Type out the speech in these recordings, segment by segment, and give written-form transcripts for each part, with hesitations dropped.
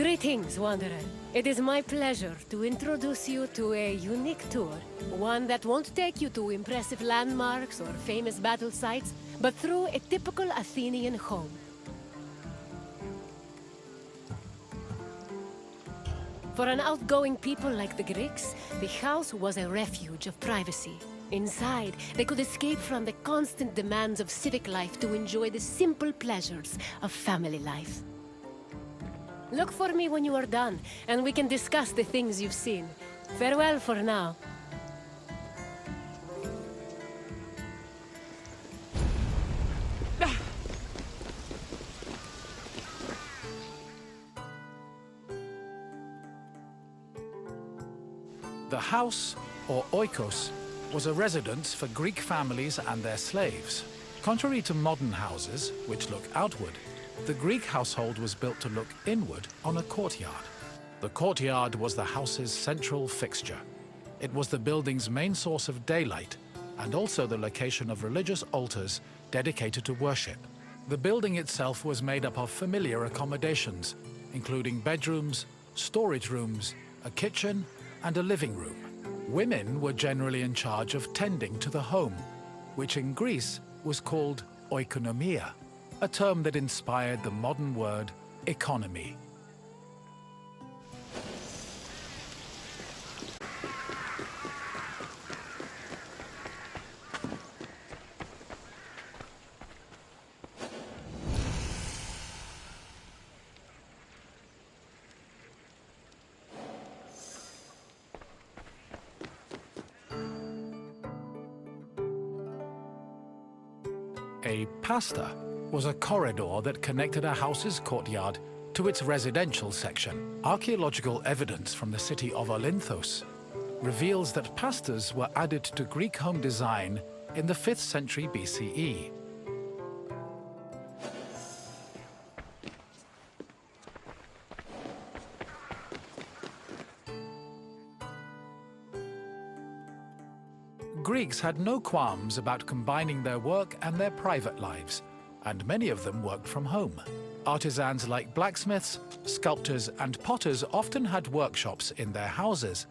Greetings, Wanderer. It is my pleasure to introduce you to a unique tour. One that won't take you to impressive landmarks or famous battle sites, but through a typical Athenian home. For an outgoing people like the Greeks, the house was a refuge of privacy. Inside, they could escape from the constant demands of civic life to enjoy the simple pleasures of family life. Look for me when you are done, and we can discuss the things you've seen. Farewell for now. The house, or oikos, was a residence for Greek families and their slaves. Contrary to modern houses, which look outward, the Greek household was built to look inward on a courtyard. The courtyard was the house's central fixture. It was the building's main source of daylight, and also the location of religious altars dedicated to worship. The building itself was made up of familiar accommodations, including bedrooms, storage rooms, a kitchen, and a living room. Women were generally in charge of tending to the home, which in Greece was called oikonomia, a term that inspired the modern word economy. A pasta was a corridor that connected a house's courtyard to its residential section. Archaeological evidence from the city of Olynthos reveals that pastas were added to Greek home design in the 5th century BCE. Greeks had no qualms about combining their work and their private lives, and many of them worked from home. Artisans like blacksmiths, sculptors, and potters often had workshops in their houses.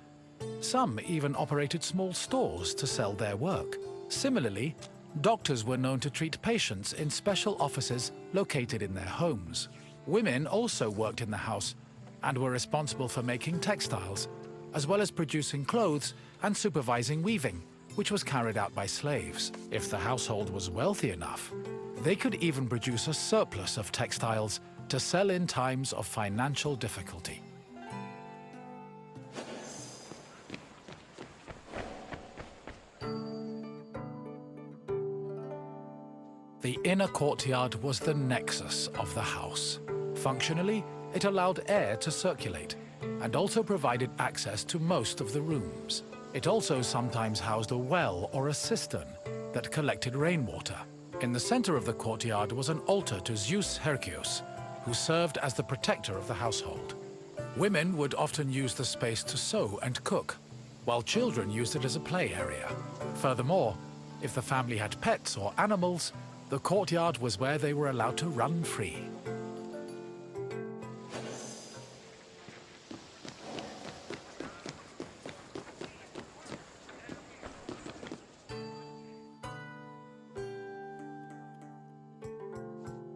Some even operated small stores to sell their work. Similarly, doctors were known to treat patients in special offices located in their homes. Women also worked in the house and were responsible for making textiles, as well as producing clothes and supervising weaving, which was carried out by slaves. If the household was wealthy enough, they could even produce a surplus of textiles to sell in times of financial difficulty. The inner courtyard was the nexus of the house. Functionally, it allowed air to circulate and also provided access to most of the rooms. It also sometimes housed a well or a cistern that collected rainwater. In the center of the courtyard was an altar to Zeus Hercules, who served as the protector of the household. Women would often use the space to sew and cook, while children used it as a play area. Furthermore, if the family had pets or animals, the courtyard was where they were allowed to run free.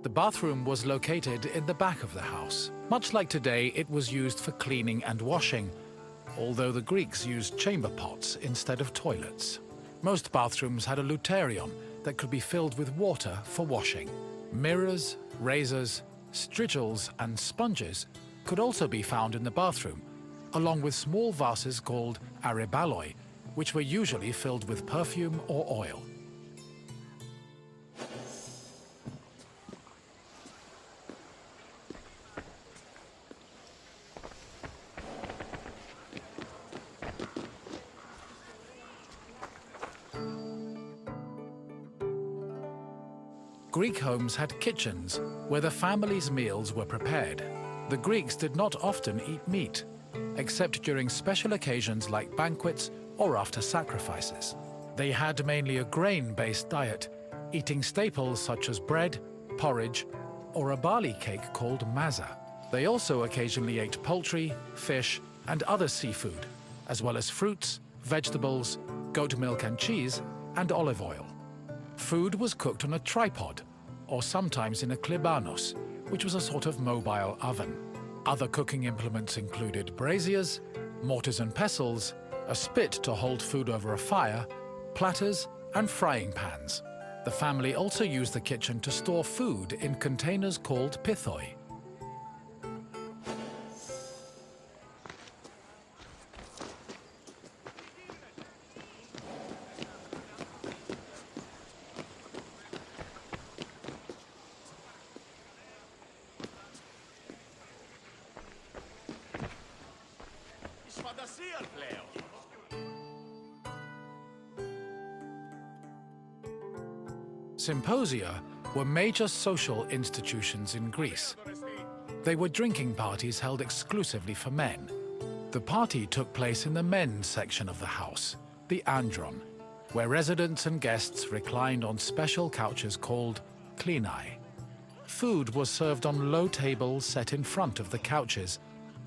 The bathroom was located in the back of the house. Much like today, it was used for cleaning and washing, although the Greeks used chamber pots instead of toilets. Most bathrooms had a luterion that could be filled with water for washing. Mirrors, razors, strigils, and sponges could also be found in the bathroom, along with small vases called arebaloi, which were usually filled with perfume or oil. Greek homes had kitchens where the family's meals were prepared. The Greeks did not often eat meat, except during special occasions like banquets or after sacrifices. They had mainly a grain-based diet, eating staples such as bread, porridge, or a barley cake called maza. They also occasionally ate poultry, fish, and other seafood, as well as fruits, vegetables, goat milk and cheese, and olive oil. Food was cooked on a tripod, or sometimes in a klibanos, which was a sort of mobile oven. Other cooking implements included braziers, mortars and pestles, a spit to hold food over a fire, platters, and frying pans. The family also used the kitchen to store food in containers called pithoi. Symposia were major social institutions in Greece. They were drinking parties held exclusively for men. The party took place in the men's section of the house, the andron, where residents and guests reclined on special couches called klinai. Food was served on low tables set in front of the couches,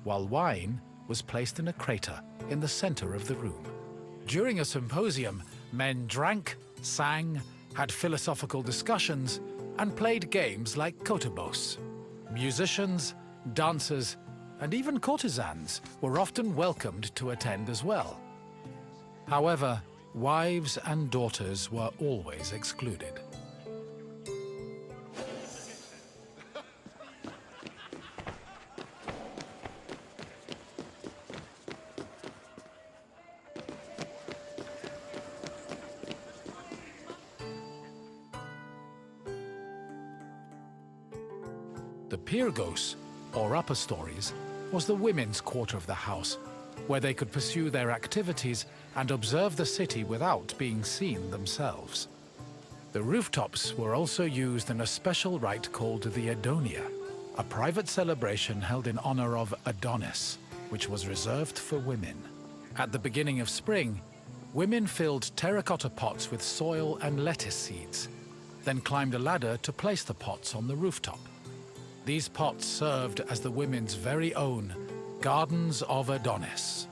while wine was placed in a crater in the center of the room. During a symposium, men drank, sang, had philosophical discussions, and played games like kotobos. Musicians, dancers, and even courtesans were often welcomed to attend as well. However, wives and daughters were always excluded. The Pyrgos, or upper stories, was the women's quarter of the house, where they could pursue their activities and observe the city without being seen themselves. The rooftops were also used in a special rite called the Adonia, a private celebration held in honor of Adonis, which was reserved for women. At the beginning of spring, women filled terracotta pots with soil and lettuce seeds, then climbed a ladder to place the pots on the rooftop. These pots served as the women's very own Gardens of Adonis.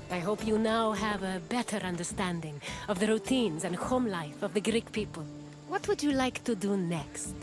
I hope you now have a better understanding of the routines and home life of the Greek people. What would you like to do next?